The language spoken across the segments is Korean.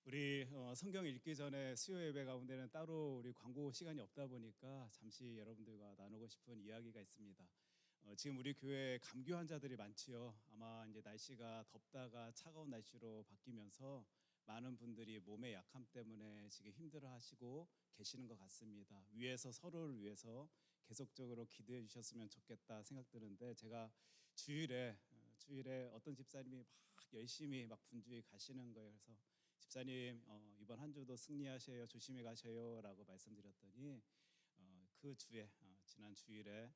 우리 성경 읽기 전에 수요 예배 가운데는 따로 우리 광고 시간이 없다 보니까 잠시 여러분들과 나누고 싶은 이야기가 있습니다. 지금 우리 교회에 감기 환자들이 많지요. 아마 이제 날씨가 덥다가 차가운 날씨로 바뀌면서 많은 분들이 몸의 약함 때문에 지금 힘들어하시고 계시는 것 같습니다. 위에서 서로를 위해서 계속적으로 기도해 주셨으면 좋겠다 생각드는데 제가 주일에 어떤 집사님이 막 열심히 막 분주히 가시는 거예요. 그래서 집사님 이번 한 주도 승리하셔요, 조심히 가셔요라고 말씀드렸더니 그 주에 지난 주일에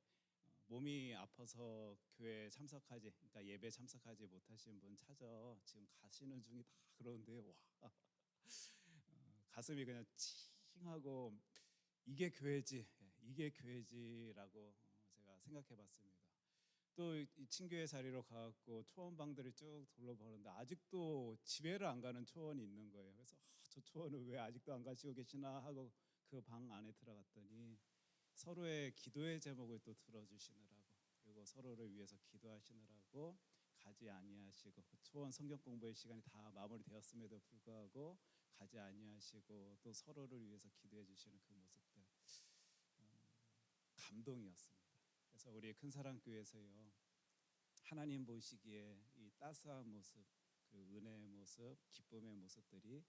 몸이 아파서 교회 참석하지, 그러니까 예배 참석하지 못하신 분 찾아 지금 가시는 중이다 그러는데요. 와, 가슴이 그냥 칭하고 이게 교회지, 이게 교회지라고 제가 생각해봤습니다. 또 이 친교회 자리로 가갖고 초원방들을 쭉 둘러보는데 아직도 집회를 안 가는 초원이 있는 거예요. 그래서 저 초원을 왜 아직도 안 가시고 계시나 하고 그 방 안에 들어갔더니 서로의 기도의 제목을 또 들어주시느라고, 그리고 서로를 위해서 기도하시느라고 가지 아니하시고, 그 초원 성경 공부의 시간이 다 마무리되었음에도 불구하고 가지 아니하시고 또 서로를 위해서 기도해 주시는 그 모습들, 감동이었습니다. 그래서 우리 큰사랑교회에서요, 하나님 보시기에 이 따스한 모습, 그리고 은혜의 모습, 기쁨의 모습들이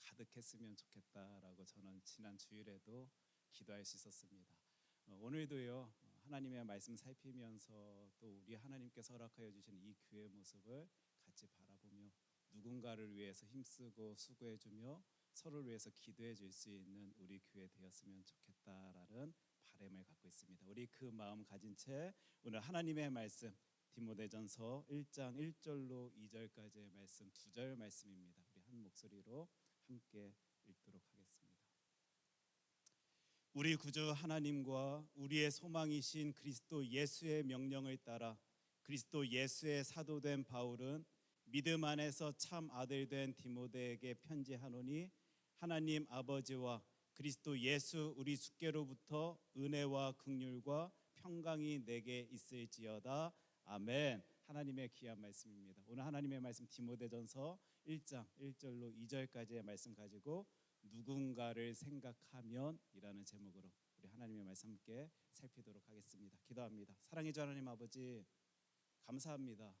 가득했으면 좋겠다라고 저는 지난 주일에도 기도할 수 있었습니다. 오늘도요, 하나님의 말씀 살피면서 또 우리 하나님께서 허락하여 주신 이 교회의 모습을 같이 바라보며 누군가를 위해서 힘쓰고 수고해주며 서로를 위해서 기도해 줄 수 있는 우리 교회 되었으면 좋겠다라는 바람을 갖고 있습니다. 우리 그 마음 가진 채 오늘 하나님의 말씀 디모데전서 1장 1절로 2절까지의 말씀, 2절 말씀입니다. 우리 한 목소리로 함께 읽도록 하겠습니다. 우리 구주 하나님과 우리의 소망이신 그리스도 예수의 명령을 따라 그리스도 예수의 사도된 바울은 믿음 안에서 참 아들 된 디모데에게 편지하노니, 하나님 아버지와 그리스도 예수 우리 주께로부터 은혜와 긍휼과 평강이 내게 있을지어다. 아멘. 하나님의 귀한 말씀입니다. 오늘 하나님의 말씀 디모데전서 1장 1절로 2절까지의 말씀 가지고 누군가를 생각하면이라는 제목으로 우리 하나님의 말씀 함께 살피도록 하겠습니다. 기도합니다. 사랑의 주 하나님 아버지, 감사합니다.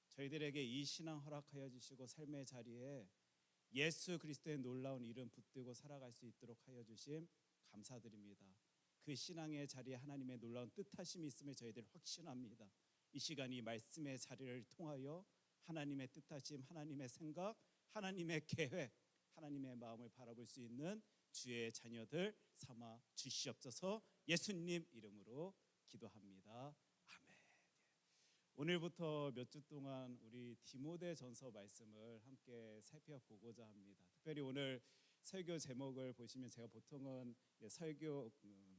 저희들에게 이 신앙 허락하여 주시고 삶의 자리에 예수 그리스도의 놀라운 이름 붙들고 살아갈 수 있도록 하여 주심 감사드립니다. 그 신앙의 자리에 하나님의 놀라운 뜻하심이 있음을 저희들 확신합니다. 이 시간 이 말씀의 자리를 통하여 하나님의 뜻하심, 하나님의 생각, 하나님의 계획, 하나님의 마음을 바라볼 수 있는 주의 자녀들 삼아 주시옵소서. 예수님 이름으로 기도합니다. 아멘. 오늘부터 몇 주 동안 우리 디모데전서 말씀을 함께 살펴보고자 합니다. 특별히 오늘 설교 제목을 보시면 제가 보통은 설교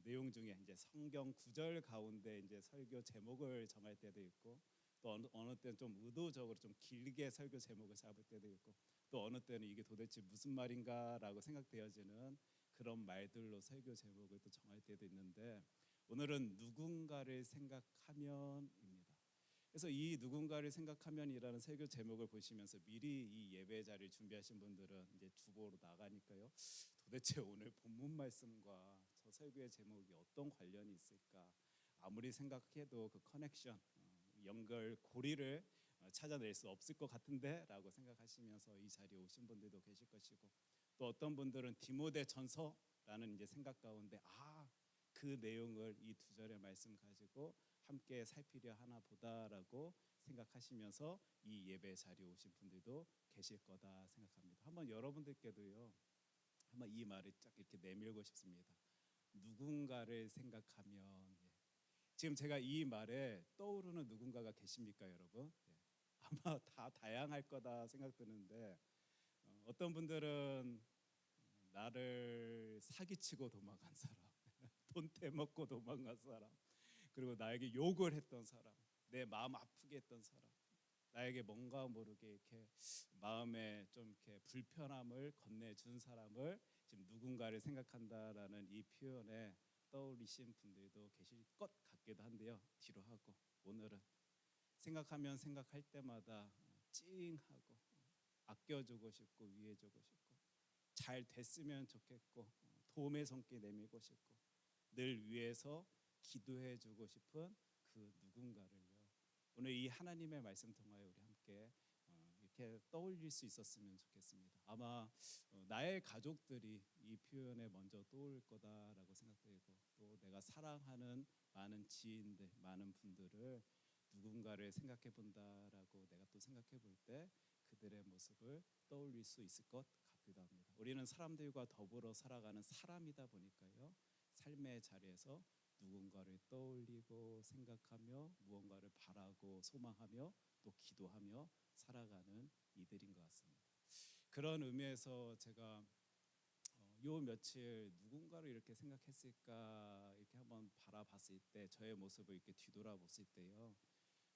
내용 중에 이제 성경 구절 가운데 이제 설교 제목을 정할 때도 있고, 또 어느 때는 좀 의도적으로 좀 길게 설교 제목을 잡을 때도 있고, 또 어느 때는 이게 도대체 무슨 말인가라고 생각되어지는 그런 말들로 설교 제목을 또 정할 때도 있는데, 오늘은 누군가를 생각하면입니다. 그래서 이 누군가를 생각하면이라는 설교 제목을 보시면서 미리 이 예배 자리를 준비하신 분들은 이제 주보로 나가니까요, 도대체 오늘 본문 말씀과 저 설교의 제목이 어떤 관련이 있을까, 아무리 생각해도 그 커넥션, 연결 고리를 찾아낼 수 없을 것 같은데 라고 생각하시면서 이 자리에 오신 분들도 계실 것이고, 또 어떤 분들은 디모데 전서라는 이제 생각 가운데 그 내용을 이 2절의 말씀 가지고 함께 살피려 하나 보다라고 생각하시면서 이 예배 자리에 오신 분들도 계실 거다 생각합니다. 한번 여러분들께도요, 한번 이 말을 쫙 이렇게 내밀고 싶습니다. 누군가를 생각하면, 지금 제가 이 말에 떠오르는 누군가가 계십니까, 여러분? 아마 다 다양할 거다 생각드는데, 어떤 분들은 나를 사기치고 도망간 사람, 돈 떼먹고 도망간 사람, 그리고 나에게 욕을 했던 사람, 내 마음 아프게 했던 사람, 나에게 뭔가 모르게 이렇게 마음에 좀 이렇게 불편함을 건네준 사람을 지금 누군가를 생각한다라는 이 표현에 떠올리신 분들도 계실 것 같기도 한데요, 뒤로 하고 오늘은 생각하면 생각할 때마다 찡하고 아껴주고 싶고 위해주고 싶고 잘 됐으면 좋겠고 도움의 손길 내밀고 싶고 늘 위해서 기도해주고 싶은 그 누군가를요. 오늘 이 하나님의 말씀 통하여 우리 함께 이렇게 떠올릴 수 있었으면 좋겠습니다. 아마 나의 가족들이 이 표현에 먼저 떠올 거다라고 생각되고 또 내가 사랑하는 많은 지인들, 많은 분들을 누군가를 생각해 본다라고 내가 또 생각해 볼 때 그들의 모습을 떠올릴 수 있을 것 같기도 합니다. 우리는 사람들과 더불어 살아가는 사람이다 보니까요. 삶의 자리에서 누군가를 떠올리고 생각하며 무언가를 바라고 소망하며 또 기도하며 살아가는 이들인 것 같습니다. 그런 의미에서 제가 요 며칠 누군가를 이렇게 생각했을까 이렇게 한번 바라봤을 때 저의 모습을 이렇게 뒤돌아봤을 때요.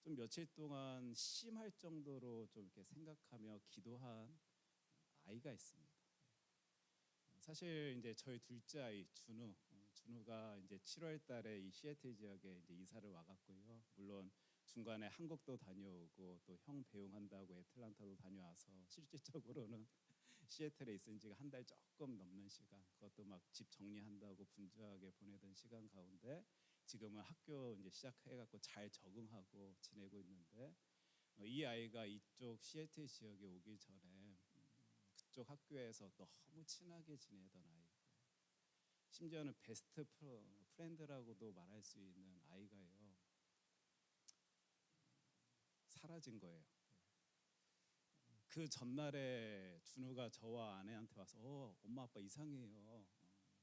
좀 며칠 동안 심할 정도로 좀 이렇게 생각하며 기도한 아이가 있습니다. 사실 이제 저희 둘째 아이 준우가 이제 7월 달에 이 시애틀 지역에 이제 이사를 와갔고요. 물론 중간에 한국도 다녀오고 또 형 배웅한다고 애틀란타도 다녀와서 실질적으로는 시애틀에 있은 지가 한 달 조금 넘는 시간, 그것도 막 집 정리한다고 분주하게 보내던 시간 가운데 지금은 학교 이제 시작해갖고 잘 적응하고 지내고 있는데 이 아이가 이쪽 시애틀 지역에 오기 전에 그쪽 학교에서 너무 친하게 지내던 아이고 심지어는 베스트 프렌드라고도 말할 수 있는 아이가요 사라진 거예요. 그 전날에 준우가 저와 아내한테 와서 엄마 아빠 이상해요.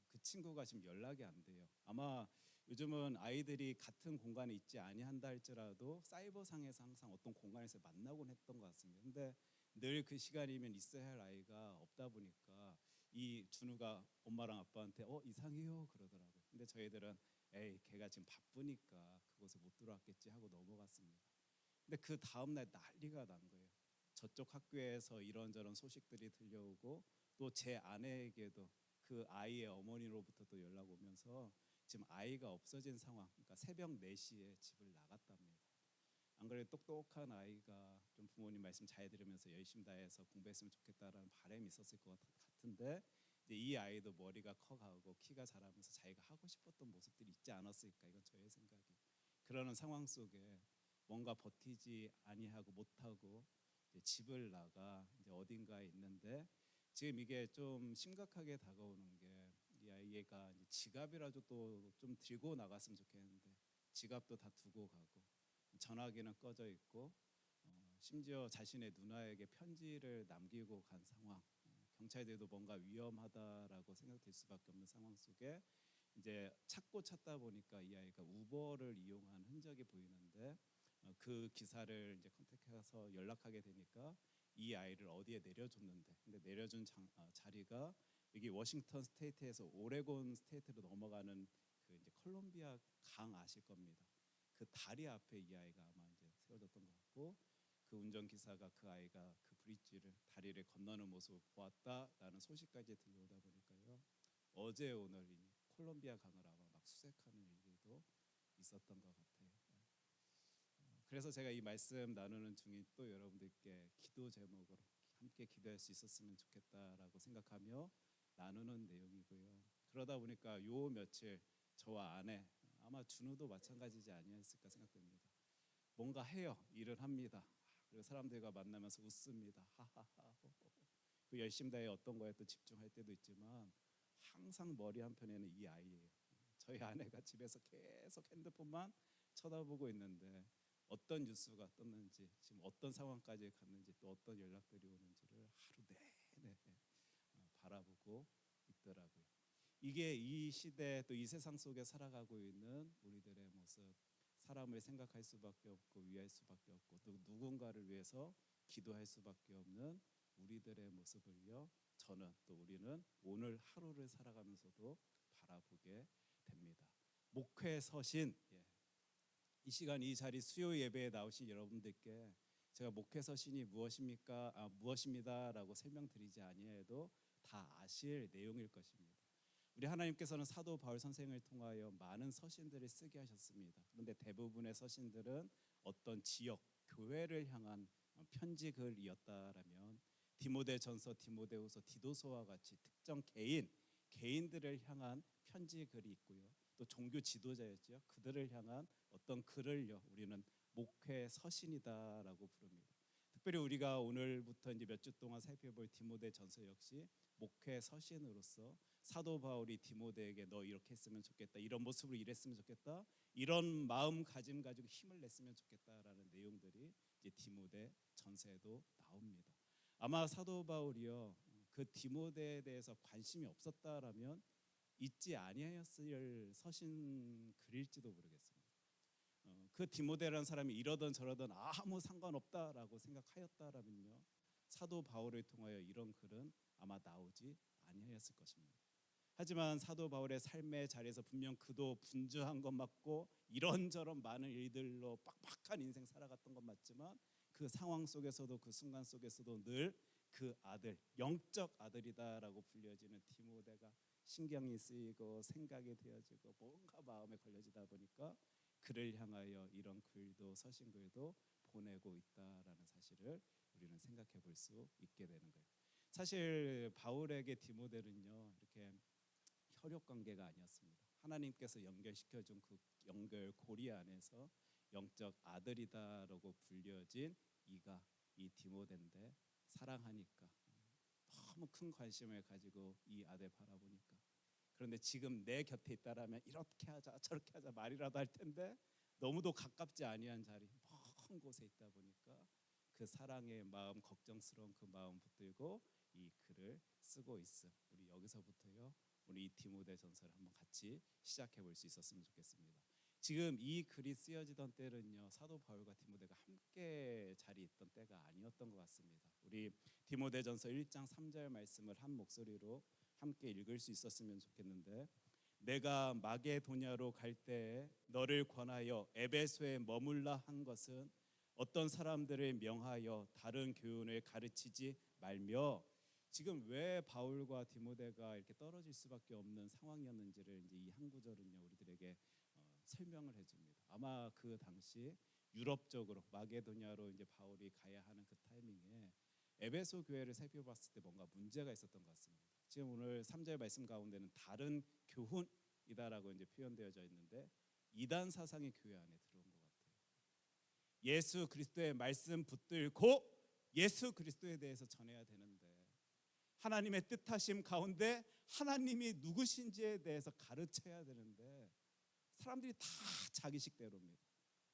그 친구가 지금 연락이 안 돼요. 아마 요즘은 아이들이 같은 공간에 있지 아니한다 할지라도 사이버상에서 항상 어떤 공간에서 만나곤 했던 것 같습니다. 근데 늘 그 시간이면 있어야 할 아이가 없다 보니까 이 준우가 엄마랑 아빠한테 이상해요 그러더라고요. 근데 저희들은 에이 걔가 지금 바쁘니까 그곳에 못 들어왔겠지 하고 넘어갔습니다. 근데 그 다음날 난리가 난 거예요. 저쪽 학교에서 이런저런 소식들이 들려오고 또 제 아내에게도 그 아이의 어머니로부터 또 연락 오면서 지금 아이가 없어진 상황, 그러니까 새벽 4시에 집을 나갔답니다. 안 그래도 똑똑한 아이가 좀 부모님 말씀 잘 들으면서 열심히 다해서 공부했으면 좋겠다라는 바람이 있었을 것 같은데 이제 이 아이도 머리가 커가고 키가 자라면서 자기가 하고 싶었던 모습들이 있지 않았을까, 이건 저의 생각이. 그러는 상황 속에 뭔가 버티지 아니하고 못하고 이제 집을 나가 이제 어딘가에 있는데 지금 이게 좀 심각하게 다가오는 게 이 아이가 이제 지갑이라도 또 좀 들고 나갔으면 좋겠는데 지갑도 다 두고 가고 전화기는 꺼져 있고 심지어 자신의 누나에게 편지를 남기고 간 상황. 경찰들도 뭔가 위험하다라고 생각될 수밖에 없는 상황 속에 이제 찾고 찾다 보니까 이 아이가 우버를 이용한 흔적이 보이는데 그 기사를 이제 컨택해서 연락하게 되니까 이 아이를 어디에 내려줬는데 근데 내려준 자리가 여기 워싱턴 스테이트에서 오레곤 스테이트로 넘어가는 그 이제 콜롬비아 강 아실 겁니다. 그 다리 앞에 이 아이가 아마 이제 세워졌던 것 같고 그 운전기사가 그 아이가 그 브릿지를 다리를 건너는 모습을 보았다라는 소식까지 들려오다 보니까요. 어제 오늘 이 콜롬비아 강을 아마 막 수색하는 일들도 있었던 것 같아요. 그래서 제가 이 말씀 나누는 중에 또 여러분들께 기도 제목으로 함께 기도할 수 있었으면 좋겠다라고 생각하며 나누는 내용이고요. 그러다 보니까 요 며칠 저와 아내 아마 준우도 마찬가지지 아니었을까 생각됩니다. 뭔가 해요. 일을 합니다. 그리고 사람들과 만나면서 웃습니다. 하하하. 그 열심 다해 어떤 거에 또 집중할 때도 있지만 항상 머리 한편에는 이 아이예요. 저희 아내가 집에서 계속 핸드폰만 쳐다보고 있는데 어떤 뉴스가 떴는지 지금 어떤 상황까지 갔는지 또 어떤 연락들이 오는지를 하루 내내 바라보고 있더라고요. 이게 이 시대 또 이 세상 속에 살아가고 있는 우리들의 모습, 사람을 생각할 수밖에 없고 위할 수밖에 없고 또 누군가를 위해서 기도할 수밖에 없는 우리들의 모습을요. 저는 또 우리는 오늘 하루를 살아가면서도 바라보게 됩니다. 목회 서신, 이 시간 이 자리 수요 예배에 나오신 여러분들께 제가 목회 서신이 무엇입니까? 무엇입니다라고 설명드리지 아니해도 다 아실 내용일 것입니다. 우리 하나님께서는 사도 바울 선생을 통하여 많은 서신들을 쓰게 하셨습니다. 그런데 대부분의 서신들은 어떤 지역, 교회를 향한 편지 글이었다라면 디모데전서, 디모데후서, 디도서와 같이 특정 개인들을 향한 편지 글이 있고요. 또 종교 지도자였죠. 그들을 향한 어떤 글을요 우리는 목회 서신이다라고 부릅니다. 특별히 우리가 오늘부터 이제 몇 주 동안 살펴볼 디모데전서 역시 목회 서신으로서 사도 바울이 디모데에게 너 이렇게 했으면 좋겠다, 이런 모습으로 일했으면 좋겠다, 이런 마음가짐 가지고 힘을 냈으면 좋겠다라는 내용들이 이제 디모데 전서에도 나옵니다. 아마 사도 바울이요 그 디모데에 대해서 관심이 없었다라면 잊지 아니하였을 서신 글일지도 모르겠습니다. 그 디모데라는 사람이 이러던 저러던 아무 상관없다라고 생각하였다라면요 사도 바울을 통하여 이런 글은 아마 나오지 아니하였을 것입니다. 하지만 사도 바울의 삶의 자리에서 분명 그도 분주한 것 맞고 이런저런 많은 일들로 빡빡한 인생 살아갔던 것 맞지만 그 상황 속에서도 그 순간 속에서도 늘 그 아들, 영적 아들이다라고 불려지는 디모데가 신경이 쓰이고 생각이 되어지고 뭔가 마음에 걸려지다 보니까 그를 향하여 이런 글도 서신글도 보내고 있다라는 사실을 우리는 생각해 볼 수 있게 되는 거예요. 사실 바울에게 디모데는요 이렇게 혈육 관계가 아니었습니다. 하나님께서 연결시켜 준 그 연결고리 안에서 영적 아들이다라고 불려진 이 디모데인데 사랑하니까 너무 큰 관심을 가지고 이 아들 바라보니까, 그런데 지금 내 곁에 있다라면 이렇게 하자 저렇게 하자 말이라도 할 텐데 너무도 가깝지 아니한 자리 먼 곳에 있다 보니까 그 사랑의 마음, 걱정스러운 그 마음 붙들고 이 글을 쓰고 있음. 우리 여기서부터요 우리 이 디모데 전서를 한번 같이 시작해 볼 수 있었으면 좋겠습니다. 지금 이 글이 쓰여지던 때는요 사도 바울과 디모데가 함께 자리에 있던 때가 아니었던 것 같습니다. 우리 디모데전서 1장 3절 말씀을 한 목소리로 함께 읽을 수 있었으면 좋겠는데, 내가 마게도냐로 갈 때에 너를 권하여 에베소에 머물라 한 것은 어떤 사람들을 명하여 다른 교훈을 가르치지 말며, 지금 왜 바울과 디모데가 이렇게 떨어질 수밖에 없는 상황이었는지를 이제 이 한 구절은요 우리들에게 설명을 해줍니다. 아마 그 당시 유럽 쪽으로 마게도냐로 이제 바울이 가야 하는 그 타이밍에 에베소 교회를 살펴봤을 때 뭔가 문제가 있었던 것 같습니다. 지금 오늘 3절 말씀 가운데는 다른 교훈이다라고 이제 표현되어져 있는데 이단 사상이 교회 안에 들어온 것 같아요. 예수 그리스도의 말씀 붙들고 예수 그리스도에 대해서 전해야 되는데 하나님의 뜻하심 가운데 하나님이 누구신지에 대해서 가르쳐야 되는데 사람들이 다 자기식대로입니다.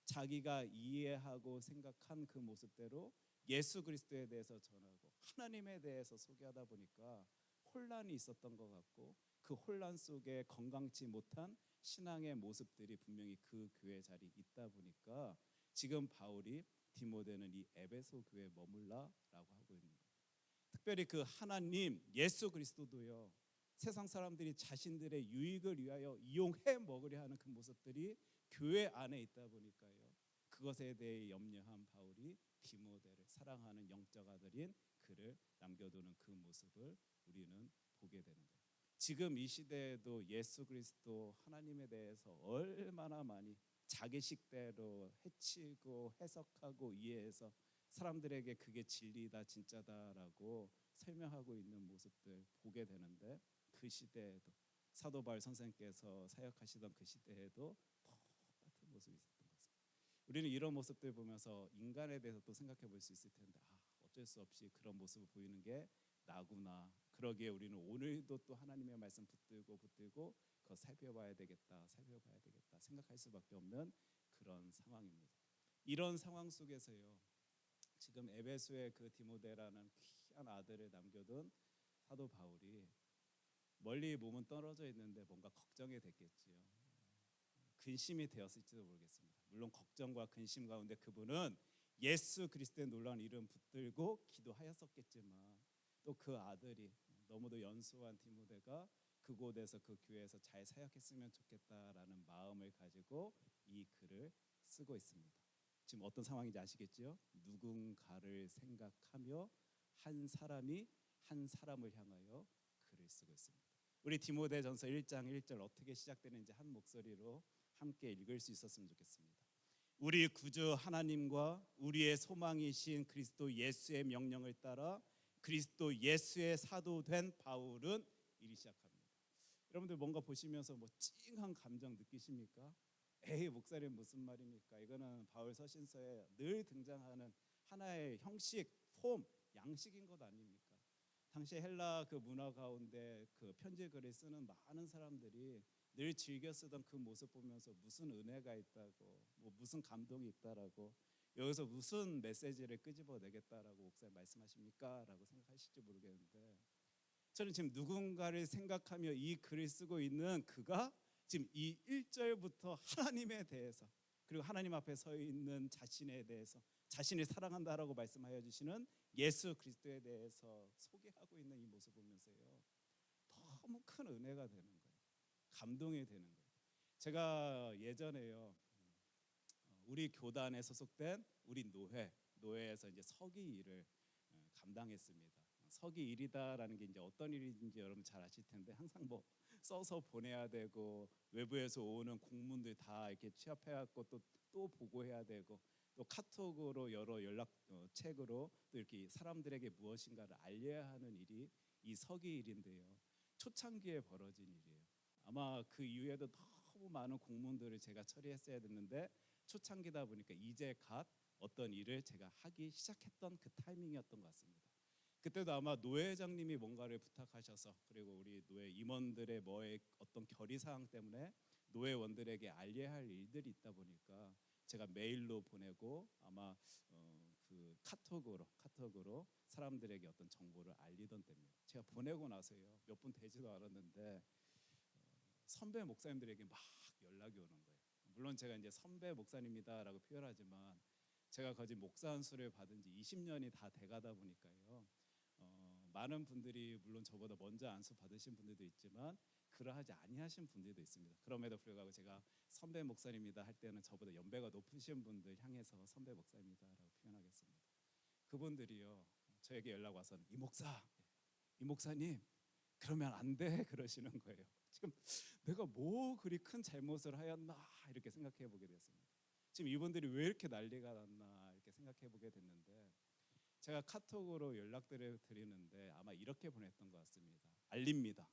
자기가 이해하고 생각한 그 모습대로 예수 그리스도에 대해서 전하고 하나님에 대해서 소개하다 보니까 혼란이 있었던 것 같고 그 혼란 속에 건강치 못한 신앙의 모습들이 분명히 그 교회 자리에 있다 보니까 지금 바울이 디모데는 이 에베소 교회에 머물라라고 하고 있는 거예요. 특별히 그 하나님 예수 그리스도도요 세상 사람들이 자신들의 유익을 위하여 이용해 먹으려 하는 그 모습들이 교회 안에 있다 보니까요 그것에 대해 염려한 바울이 디모데를 사랑하는 영적 아들인 그를 남겨두는 그 모습을 우리는 보게 되는 거예요. 지금 이 시대에도 예수 그리스도 하나님에 대해서 얼마나 많이 자기식대로 해치고 해석하고 이해해서 사람들에게 그게 진리다 진짜다라고 설명하고 있는 모습들 보게 되는데, 그 시대에도 사도 바울 선생님께서 사역하시던 그 시대에도 똑같은 모습이 있었던 것 같습니다. 우리는 이런 모습들 보면서 인간에 대해서 또 생각해 볼 수 있을 텐데 어쩔 수 없이 그런 모습을 보이는 게 나구나. 그러기에 우리는 오늘도 또 하나님의 말씀 붙들고 그거 살펴봐야 되겠다 생각할 수밖에 없는 그런 상황입니다. 이런 상황 속에서요 지금 에베소의 그 디모데라는 귀한 아들을 남겨둔 사도 바울이 멀리 몸은 떨어져 있는데 뭔가 걱정이 됐겠지요. 근심이 되었을지도 모르겠습니다. 물론 걱정과 근심 가운데 그분은 예수 그리스도의 놀라운 이름 붙들고 기도하였었겠지만 또 그 아들이 너무도 연소한 디모데가 그곳에서 그 교회에서 잘 사역했으면 좋겠다라는 마음을 가지고 이 글을 쓰고 있습니다. 지금 어떤 상황인지 아시겠죠? 누군가를 생각하며 한 사람이 한 사람을 향하여 글을 쓰고 있습니다. 우리 디모데전서 1장 1절 어떻게 시작되는지 한 목소리로 함께 읽을 수 있었으면 좋겠습니다. 우리 구주 하나님과 우리의 소망이신 그리스도 예수의 명령을 따라 그리스도 예수의 사도된 바울은 이리 시작합니다. 여러분들 뭔가 보시면서 뭐 찡한 감정 느끼십니까? 에이, 목사님 무슨 말입니까? 이거는 바울 서신서에 늘 등장하는 하나의 형식, 폼, 양식인 것 아닙니까? 당시 헬라 그 문화 가운데 그 편지 글을 쓰는 많은 사람들이 늘 즐겨 쓰던 그 모습 보면서 무슨 은혜가 있다고, 뭐 무슨 감동이 있다라고, 여기서 무슨 메시지를 끄집어내겠다라고 목사님 말씀하십니까? 라고 생각하실지 모르겠는데, 저는 지금 누군가를 생각하며 이 글을 쓰고 있는 그가 지금 이 1절부터 하나님에 대해서, 그리고 하나님 앞에 서 있는 자신에 대해서, 자신을 사랑한다라고 말씀하여 주시는 예수 그리스도에 대해서 소개하고 있는 이 모습 보면서요, 너무 큰 은혜가 되는 거예요. 감동이 되는 거예요. 제가 예전에요, 우리 교단에 소속된 우리 노회에서 이제 서기 일을 감당했습니다. 서기 일이다라는 게 이제 어떤 일인지 여러분 잘 아실 텐데, 항상 뭐 써서 보내야 되고, 외부에서 오는 공문들 다 이렇게 취합해갖고 또 보고해야 되고, 또 카톡으로 여러 연락 책으로 또 이렇게 사람들에게 무엇인가를 알려야 하는 일이 이 서기 일인데요. 초창기에 벌어진 일이에요. 아마 그 이후에도 너무 많은 공문들을 제가 처리했어야 됐는데, 초창기다 보니까 이제 갓 어떤 일을 제가 하기 시작했던 그 타이밍이었던 것 같습니다. 그때도 아마 노회장님이 뭔가를 부탁하셔서, 그리고 우리 노회 임원들의 뭐의 어떤 결의사항 때문에 노회원들에게 알려야 할 일들이 있다 보니까 제가 메일로 보내고, 아마 그 카톡으로 사람들에게 어떤 정보를 알리던 때입니다. 제가 보내고 나서요, 몇 분 되지도 않았는데 선배 목사님들에게 막 연락이 오는 거예요. 물론 제가 이제 선배 목사님이다라고 표현하지만, 제가 거짓 목사 안수를 받은 지 20년이 다 돼가다 보니까요, 많은 분들이 물론 저보다 먼저 안수 받으신 분들도 있지만 그러하지 아니하신 분들도 있습니다. 그럼에도 불구하고 제가 선배 목사님이다 할 때는 저보다 연배가 높으신 분들 향해서 선배 목사님이다라고 표현하겠습니다. 그분들이요, 저에게 연락 와서는 이 목사님 그러면 안 돼 그러시는 거예요. 지금 내가 뭐 그리 큰 잘못을 하였나 이렇게 생각해 보게 됐습니다. 지금 이분들이 왜 이렇게 난리가 났나 이렇게 생각해 보게 됐는데, 제가 카톡으로 연락드리는데 아마 이렇게 보냈던 것 같습니다. 알립니다.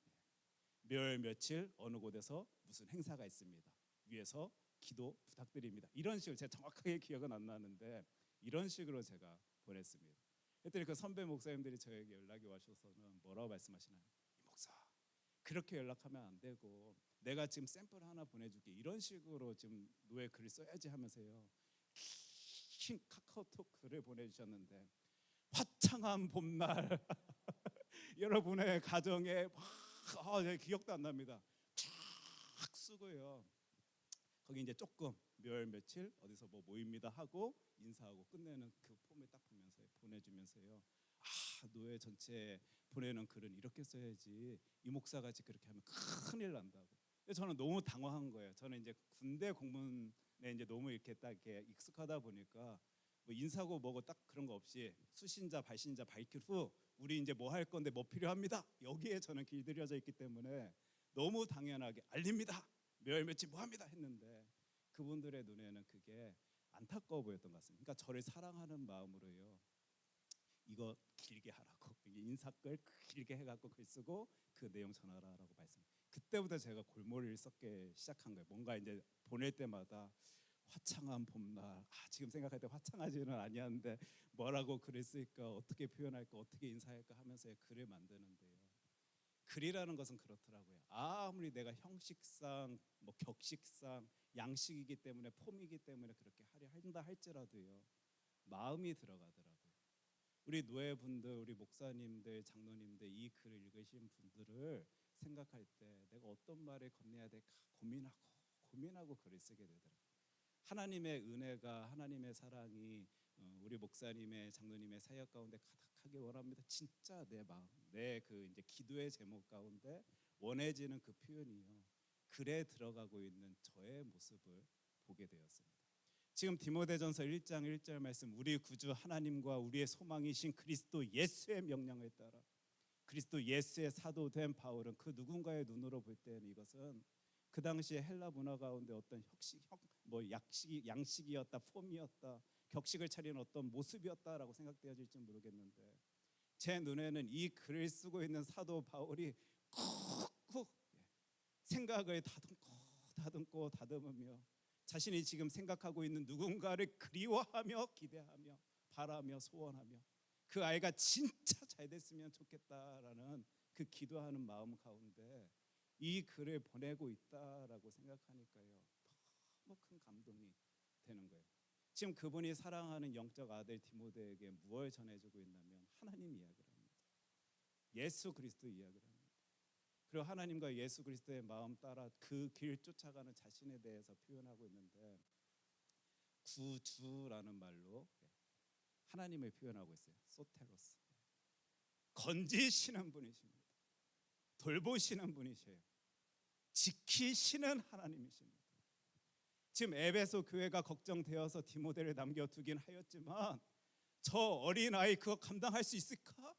몇 며칠 어느 곳에서 무슨 행사가 있습니다. 위에서 기도 부탁드립니다. 이런 식으로, 제가 정확하게 기억은 안 나는데 이런 식으로 제가 보냈습니다. 그랬더니 그 선배 목사님들이 저에게 연락이 와셔서는 뭐라고 말씀하시나요? 이 목사, 그렇게 연락하면 안 되고, 내가 지금 샘플 하나 보내줄게, 이런 식으로 지금 노예 글을 써야지 하면서요, 긴 카카오톡 글을 보내주셨는데, 화창한 봄날 여러분의 가정에 막 기억도 안 납니다. 쫙 쓰고요, 거기 이제 조금 며칠 어디서 뭐 모입니다 하고 인사하고 끝내는 그 폼을 딱 보면서 보내주면서요, 노예 전체 보내는 글은 이렇게 써야지, 이 목사같이 그렇게 하면 큰일 난다고. 근데 저는 너무 당황한 거예요. 저는 이제 군대 공문에 이제 너무 이렇게 딱 이렇게 익숙하다 보니까 뭐 인사고 뭐고 딱 그런 거 없이 수신자 발신자 밝힐 후 우리 이제 뭐 할 건데 뭐 필요합니다, 여기에 저는 길들여져 있기 때문에 너무 당연하게 알립니다, 며칠 뭐 합니다 했는데, 그분들의 눈에는 그게 안타까워 보였던 것 같습니다. 그러니까 저를 사랑하는 마음으로요, 이거 길게 하라고, 인사글 길게 해갖고 글 쓰고 그 내용 전하라라고 말씀. 그때부터 제가 골머리를 썩게 시작한 거예요. 뭔가 이제 보낼 때마다 화창한 봄날, 지금 생각할 때 화창하지는 아니었는데 뭐라고 글을 쓸까, 어떻게 표현할까, 어떻게 인사할까 하면서 글을 만드는데요, 글이라는 것은 그렇더라고요. 아무리 내가 형식상 뭐 격식상 양식이기 때문에 폼이기 때문에 그렇게 하려 한다 할지라도요, 마음이 들어가더라고요. 우리 노예분들, 우리 목사님들, 장로님들, 이 글을 읽으신 분들을 생각할 때 내가 어떤 말을 건네야 될까 고민하고 글을 쓰게 되더라고요. 하나님의 은혜가, 하나님의 사랑이 우리 목사님의, 장로님의 사역 가운데 가득하게 원합니다. 진짜 내 마음, 내 그 이제 기도의 제목 가운데 원해지는 그 표현이요, 글에 들어가고 있는 저의 모습을 보게 되었습니다. 지금 디모데전서 1장 1절 말씀, 우리 구주 하나님과 우리의 소망이신 그리스도 예수의 명령을 따라 그리스도 예수의 사도된 바울은 그 누군가의 눈으로 볼 때는 이것은 그 당시에 헬라 문화 가운데 어떤 양식이었다, 폼이었다, 격식을 차리는 어떤 모습이었다라고 생각되어질지 모르겠는데, 제 눈에는 이 글을 쓰고 있는 사도 바울이 쿡쿡 생각을 다듬고 다듬으며 자신이 지금 생각하고 있는 누군가를 그리워하며 기대하며 바라며 소원하며 그 아이가 진짜 잘 됐으면 좋겠다라는 그 기도하는 마음 가운데 이 글을 보내고 있다라고 생각하니까요, 너무 큰 감동이 되는 거예요. 지금 그분이 사랑하는 영적 아들 디모데에게 무엇을 전해주고 있냐면 하나님 이야기를 합니다. 예수 그리스도 이야기를 합니다. 그리고 하나님과 예수 그리스도의 마음 따라 그 길 쫓아가는 자신에 대해서 표현하고 있는데, 구주라는 말로 하나님을 표현하고 있어요. 소테로스. 건지시는 분이십니다. 돌보시는 분이셔요. 지키시는 하나님이십니다. 지금 에베소 교회가 걱정되어서 디모데를 남겨두긴 하였지만 저 어린아이 그거 감당할 수 있을까?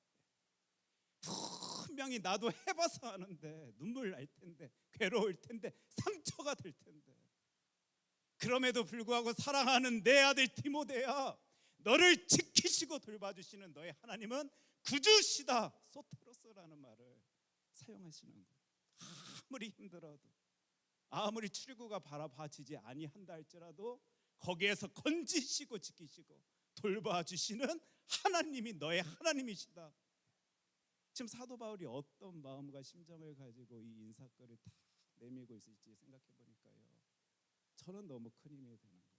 분명히 나도 해봐서 아는데 눈물 날 텐데, 괴로울 텐데, 상처가 될 텐데, 그럼에도 불구하고 사랑하는 내 아들 디모데야, 너를 지키시고 돌봐주시는 너의 하나님은 구주시다. 소테로스라는 말을 사용하시는 거예요. 아무리 힘들어도, 아무리 출구가 바라봐지지 아니한다 할지라도 거기에서 건지시고 지키시고 돌봐주시는 하나님이 너의 하나님이시다. 지금 사도 바울이 어떤 마음과 심정을 가지고 이 인사글을 다 내밀고 있을지 생각해 보니까요, 저는 너무 큰 힘이 되는 거예요.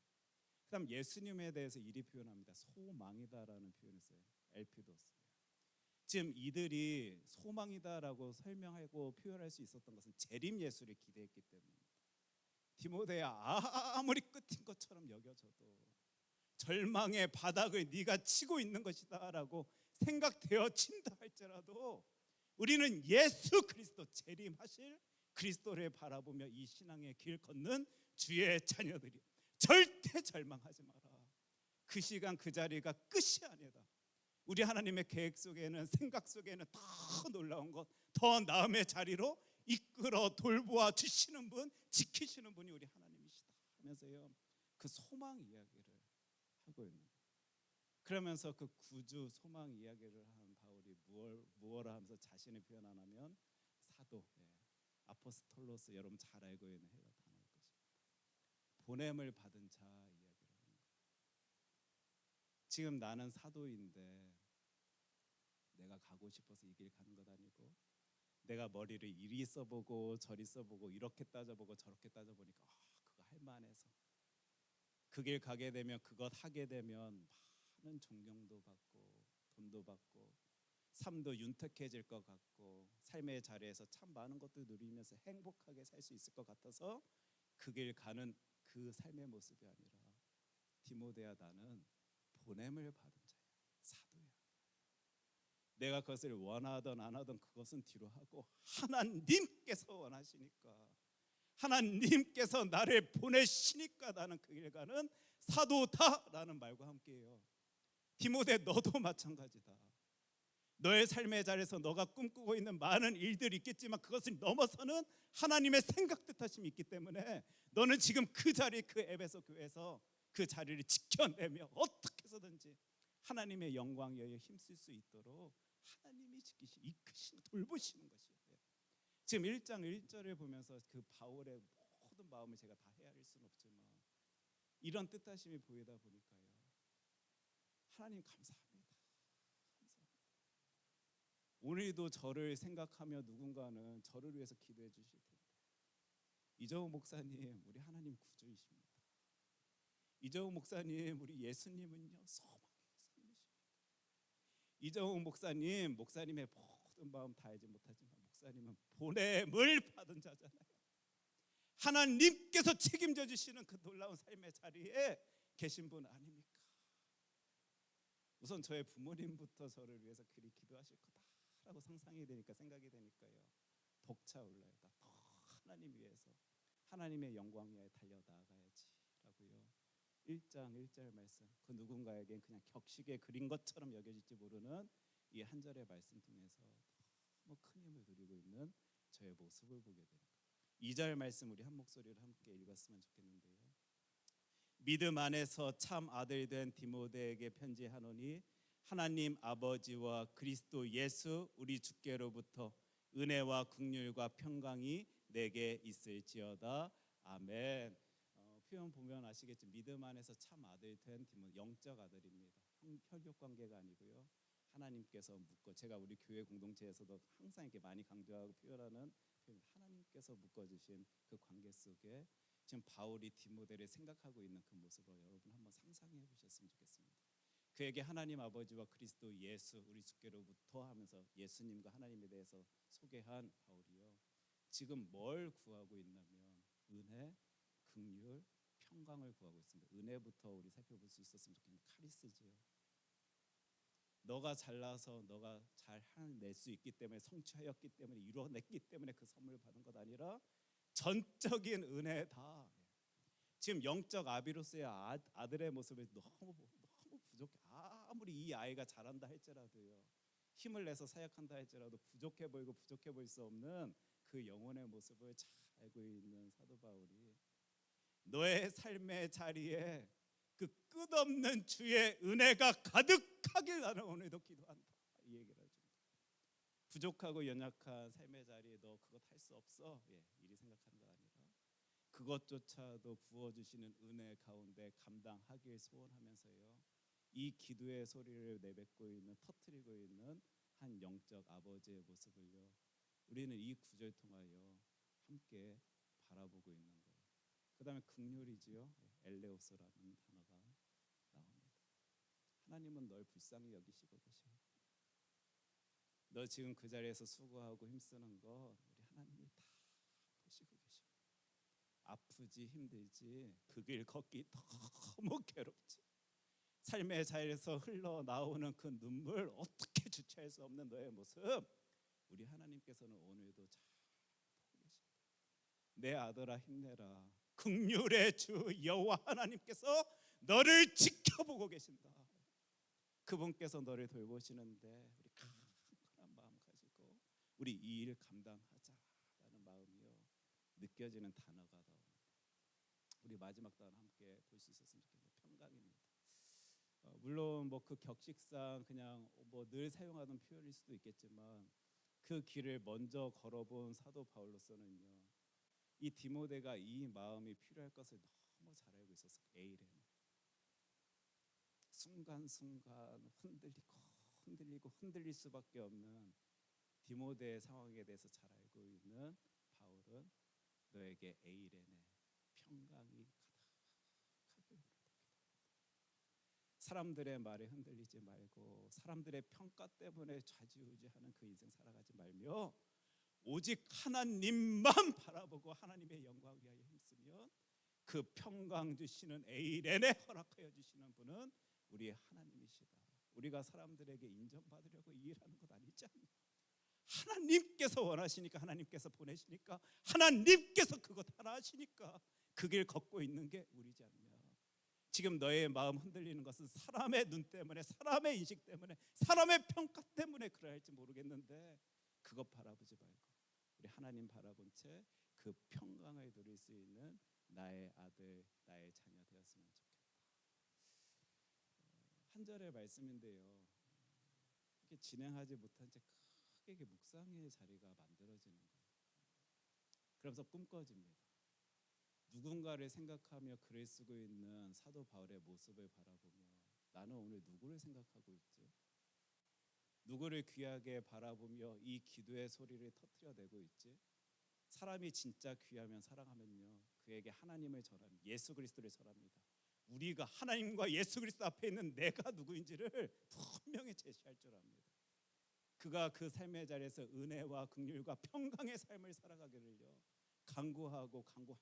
그 다음 예수님에 대해서 이리 표현합니다. 소망이다라는 표현을 써요. 엘피도스. 지금 이들이 소망이다라고 설명하고 표현할 수 있었던 것은 재림 예수를 기대했기 때문입니다. 디모데야, 아무리 끝인 것처럼 여겨져도 절망의 바닥을 네가 치고 있는 것이다라고 생각되어진다 할지라도 우리는 예수 그리스도, 재림하실 그리스도를 바라보며 이 신앙의 길 걷는 주의 자녀들이 절대 절망하지 마라. 그 시간 그 자리가 끝이 아니다. 우리 하나님의 계획 속에는, 생각 속에는 더 놀라운 것, 더 나음의 자리로 이끌어 돌보아 주시는 분, 지키시는 분이 우리 하나님이시다 하면서요, 그 소망 이야기를 하고 있는 거예요. 그러면서 그 구주 소망 이야기를 한 바울이 무엇을 하면서 자신을 표현 안 하면 사도, 아포스톨로스, 여러분 잘 알고 있는 헬라 단어일 것입니다. 보냄을 받은 자 이야기를 하는 거예요. 지금 나는 사도인데 내가 가고 싶어서 이 길 가는 것 아니고, 내가 머리를 이리 써보고 저리 써보고 이렇게 따져보고 저렇게 따져보니까 그거 할만해서 그 길 가게 되면, 그것 하게 되면 많은 존경도 받고 돈도 받고 삶도 윤택해질 것 같고 삶의 자리에서 참 많은 것들 누리면서 행복하게 살 수 있을 것 같아서 그 길 가는 그 삶의 모습이 아니라, 디모데야, 나는 보냄을 받은 자야, 사도야. 내가 그것을 원하든 안 하든 그것은 뒤로 하고 하나님께서 원하시니까, 하나님께서 나를 보내시니까 나는 그 길 가는 사도다라는 말과 함께해요. 디모데, 너도 마찬가지다. 너의 삶의 자리에서 너가 꿈꾸고 있는 많은 일들이 있겠지만 그것을 넘어서는 하나님의 생각 뜻하심이 있기 때문에 너는 지금 그 자리, 그 에베소 교회에서 그 자리를 지켜내며 어떻게 해서든지 하나님의 영광 위에 힘쓸 수 있도록 하나님이 이끄시는, 돌보시는 것이에요. 지금 1장 1절을 보면서 그 바울의 모든 마음을 제가 다 헤아릴 수는 없지만 이런 뜻하심이 보이다 보니까요, 하나님 감사합니다. 오늘도 저를 생각하며 누군가는 저를 위해서 기도해 주실 텐데, 이정우 목사님, 우리 하나님 구주이십니다. 이정우 목사님, 우리 예수님은요 소망의 예수님이십니다. 이정우 목사님, 목사님의 모든 마음 다 알지 못하지만 목사님은 보냄을 받은 자잖아요. 하나님께서 책임져 주시는 그 놀라운 삶의 자리에 계신 분 아닙니까? 우선 저의 부모님부터 저를 위해서 그리 기도하실 거다라고 상상이 되니까, 생각이 되니까요, 벅차올라요. 더 하나님 위해서, 하나님의 영광 위에 달려나가야지라고요. 1장 1절 말씀, 그 누군가에겐 그냥 격식에 그린 것처럼 여겨질지 모르는 이 한 절의 말씀 통해서 너무 큰 힘을 누리고 있는 저의 모습을 보게 되는 거예요. 2절 말씀 우리 한 목소리로 함께 읽었으면 좋겠는데요. 믿음 안에서 참 아들 된 디모데에게 편지하노니 하나님 아버지와 그리스도 예수 우리 주께로부터 은혜와 긍휼과 평강이 내게 있을지어다. 아멘. 표현 보면 아시겠지만 믿음 안에서 참 아들 된 디모데, 영적 아들입니다. 혈육 관계가 아니고요. 하나님께서 묶어, 제가 우리 교회 공동체에서도 항상 이렇게 많이 강조하고 표현하는 표현, 하나님께서 묶어주신 그 관계 속에 지금 바울이 디모데를 생각하고 있는 그 모습을 여러분 한번 상상해 보셨으면 좋겠습니다. 그에게 하나님 아버지와 그리스도 예수 우리 주께로부터 하면서 예수님과 하나님에 대해서 소개한 바울이요, 지금 뭘 구하고 있냐면 은혜, 긍휼, 평강을 구하고 있습니다. 은혜부터 우리 살펴볼 수 있었으면 좋겠는데, 카리스지요. 너가 잘나서 너가 잘 해낼 수 있기 때문에, 성취하였기 때문에, 이루어냈기 때문에 그 선물을 받은 것 아니라 전적인 은혜다. 지금 영적 아비로스의 아들의 모습을 너무 부족해. 아무리 이 아이가 잘한다 할지라도요, 힘을 내서 사역한다 할지라도 부족해 보일 수 없는 그 영혼의 모습을 잘 알고 있는 사도 바울이 너의 삶의 자리에 그 끝없는 주의 은혜가 가득하길 나는 오늘도 기도한다, 이 얘기를 해줍니다. 부족하고 연약한 삶의 자리에 너 그것 할 수 없어, 이리 생각하는 거 아니라 그것조차도 부어주시는 은혜 가운데 감당하길 소원하면서요, 이 기도의 소리를 내뱉고 있는, 터뜨리고 있는 한 영적 아버지의 모습을요, 우리는 이 구절 통하여 함께 바라보고 있는 거예요. 그 다음에 긍휼이지요. 엘레오스라는 단어가 나옵니다. 하나님은 널 불쌍히 여기시고 계셔. 너 지금 그 자리에서 수고하고 힘쓰는 거 우리 하나님이 다 보시고 계셔. 아프지, 힘들지, 그 길 걷기 너무 괴롭지, 삶의 자리에서 흘러나오는 그 눈물, 어떻게 주체할 수 없는 너의 모습, 우리 하나님께서는 오늘도 잘 보고 계십니다. 내 아들아 힘내라. 긍휼의 주 여호와 하나님께서 너를 지켜보고 계신다. 그분께서 너를 돌보시는데 우리 강건한 마음 가지고 우리 이 일 감당하자라는 마음이요, 느껴지는 단어가 나옵니다. 우리 마지막 단어 함께 볼 수 있었으면 좋겠는데, 평강입니다. 물론 뭐 그 격식상 그냥 뭐 늘 사용하던 표현일 수도 있겠지만, 그 길을 먼저 걸어본 사도 바울로서는요, 이 디모데가 이 마음이 필요할 것을 너무 잘 알고 있었어요. 에이레네. 순간순간 흔들리고 흔들릴 수밖에 없는 디모데의 상황에 대해서 잘 알고 있는 바울은 너에게 에이레네, 평강이 가득하길 원한다. 사람들의 말에 흔들리지 말고 사람들의 평가 때문에 좌지우지하는 그 인생 살아가지 말며 오직 하나님만 바라보고 하나님의 영광 위하여 힘쓰면 그 평강 주시는 에이렌에 허락하여 주시는 분은 우리의 하나님이시다. 우리가 사람들에게 인정받으려고 이 일하는 것 아니지 않냐. 하나님께서 원하시니까, 하나님께서 보내시니까, 하나님께서 그것 하나 하시니까 그 길 걷고 있는 게 우리지 않냐. 지금 너의 마음 흔들리는 것은 사람의 눈 때문에, 사람의 인식 때문에, 사람의 평가 때문에 그러할지 모르겠는데, 그것 바라보지 말고 우리 하나님 바라본 채 그 평강을 누릴 수 있는 나의 아들, 나의 자녀 되었으면 좋겠다. 한 절의 말씀인데요, 이렇게 진행하지 못한 채 크게 묵상의 자리가 만들어지는 거예요. 그러면서 꿈꿔집니다. 누군가를 생각하며 글을 쓰고 있는 사도 바울의 모습을 바라보며, 나는 오늘 누구를 생각하고 있지? 누구를 귀하게 바라보며 이 기도의 소리를 터뜨려내고 있지? 사람이 진짜 귀하면, 사랑하면요, 그에게 하나님을 전합니다. 예수 그리스도를 전합니다. 우리가 하나님과 예수 그리스도 앞에 있는 내가 누구인지를 분명히 제시할 줄 압니다. 그가 그 삶의 자리에서 은혜와 긍휼과 평강의 삶을 살아가기를요, 간구할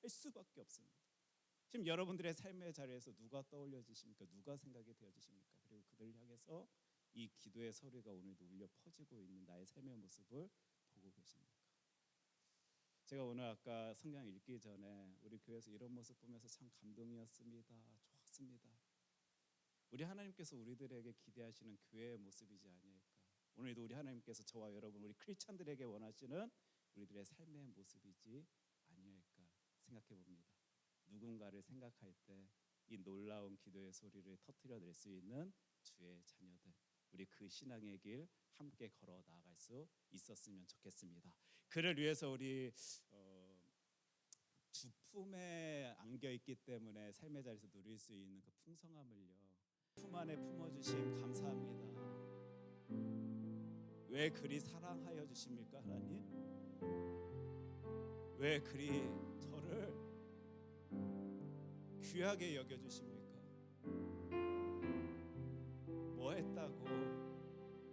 수밖에 없습니다. 지금 여러분들의 삶의 자리에서 누가 떠올려지십니까? 누가 생각이 되어지십니까? 그리고 그들 향해서 이 기도의 소리가 오늘도 울려 퍼지고 있는 나의 삶의 모습을 보고 계십니까? 제가 오늘 아까 성경 읽기 전에 우리 교회에서 이런 모습 보면서 참 감동이었습니다. 좋았습니다. 우리 하나님께서 우리들에게 기대하시는 교회의 모습이지 아니할까. 오늘도 우리 하나님께서 저와 여러분, 우리 크리스찬들에게 원하시는 우리들의 삶의 모습이지 아니할까 생각해 봅니다. 누군가를 생각할 때 이 놀라운 기도의 소리를 터뜨려낼 수 있는 주의 자녀들, 우리 그 신앙의 길 함께 걸어 나아갈 수 있었으면 좋겠습니다. 그를 위해서 우리 주품에 안겨 있기 때문에 삶의 자리에서 누릴 수 있는 그 풍성함을요, 품 안에 품어주심 감사합니다. 왜 그리 사랑하여 주십니까 하나님? 왜 그리 저를 귀하게 여겨주십니까? 뭐 했다고,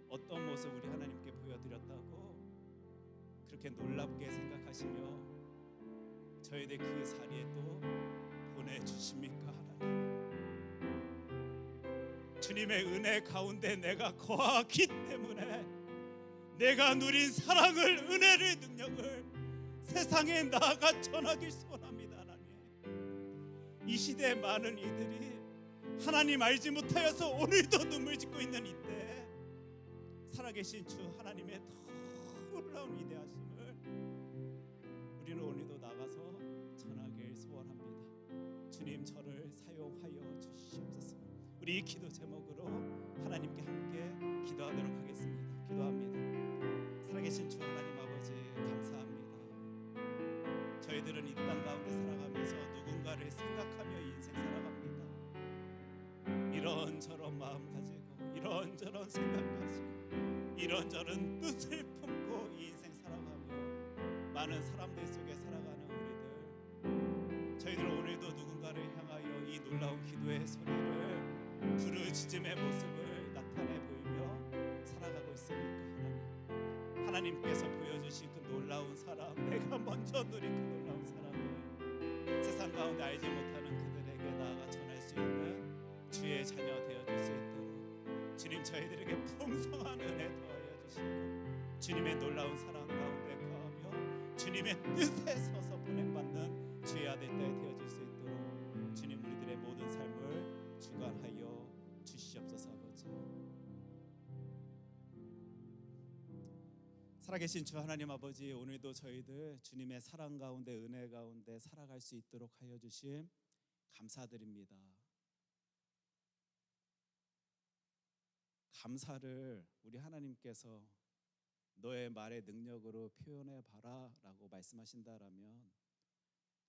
어떤 모습 우리 하나님께 보여드렸다고 그렇게 놀랍게 생각하시며 저희들 그 자리에 또 보내주십니까 하나님? 주님의 은혜 가운데 내가 거하기 때문에 내가 누린 사랑을, 은혜를, 능력을 세상에 나아가 전하길 소원합니다. 하나님, 이 시대에 많은 이들이 하나님 알지 못하여서 오늘도 눈물 짓고 있는 이때 살아계신 주 하나님의 놀라운 위대하심을 우리는 오늘도 나가서 전하길 소원합니다. 주님, 저를 사용하여 주시옵소서. 우리 이 기도 제목으로 하나님께 함께 기도하도록 하겠습니다. 기도합니다. 살아계신 주 하나님 아버지, 감사합니다. 저희들은 이 땅 가운데 살아가면서 누군가를 생각하며 이 인생 살아갑니다. 이런저런 마음 가지고, 이런저런 생각 가지고, 이런저런 뜻을 품고 이 인생 살아가며 많은 사람들 속에 살아가는 우리들, 저희들 오늘도 누군가를 향하여 이 놀라운 기도의 소리를, 부르짖음의 모습을 나타내 보이며 살아가고 있습니까? 하나님께서 보여주신 그 놀라운 사랑, 내가 먼저 누린 그 놀라운 사랑을 세상 가운데 알지 못하는 그들에게 나아가 전할 수 있는 주의 자녀 되어줄 수 있도록 주님, 저희들에게 풍성한 은혜 더하여 주시고 주님의 놀라운 사랑 가운데 거하며 주님의 뜻에 서서 보냄받는 주의 아들들 되어줄 수 있도록 주님, 우리들의 모든 삶을 주관하여 주시옵소서. 아버지, 살아계신 주 하나님 아버지, 오늘도 저희들 주님의 사랑 가운데, 은혜 가운데 살아갈 수 있도록 하여 주심 감사드립니다. 감사를 우리 하나님께서 너의 말의 능력으로 표현해 봐라 라고 말씀하신다라면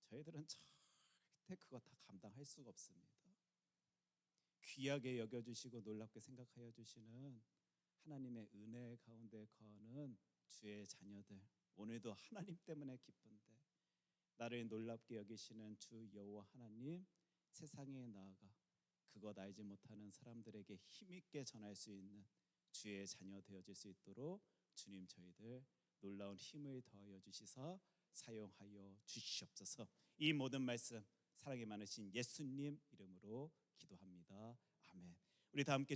저희들은 절대 그거 다 감당할 수가 없습니다. 귀하게 여겨주시고 놀랍게 생각하여 주시는 하나님의 은혜 가운데 거하는 주의 자녀들, 오늘도 하나님 때문에 기쁜데 나를 놀랍게 여기시는 주 여호와 하나님, 세상에 나아가 그것 알지 못하는 사람들에게 힘있게 전할 수 있는 주의 자녀 되어질 수 있도록 주님, 저희들 놀라운 힘을 더하여 주시사 사용하여 주시옵소서. 이 모든 말씀 사랑이 많으신 예수님 이름으로 기도합니다. 아멘. 우리 다 함께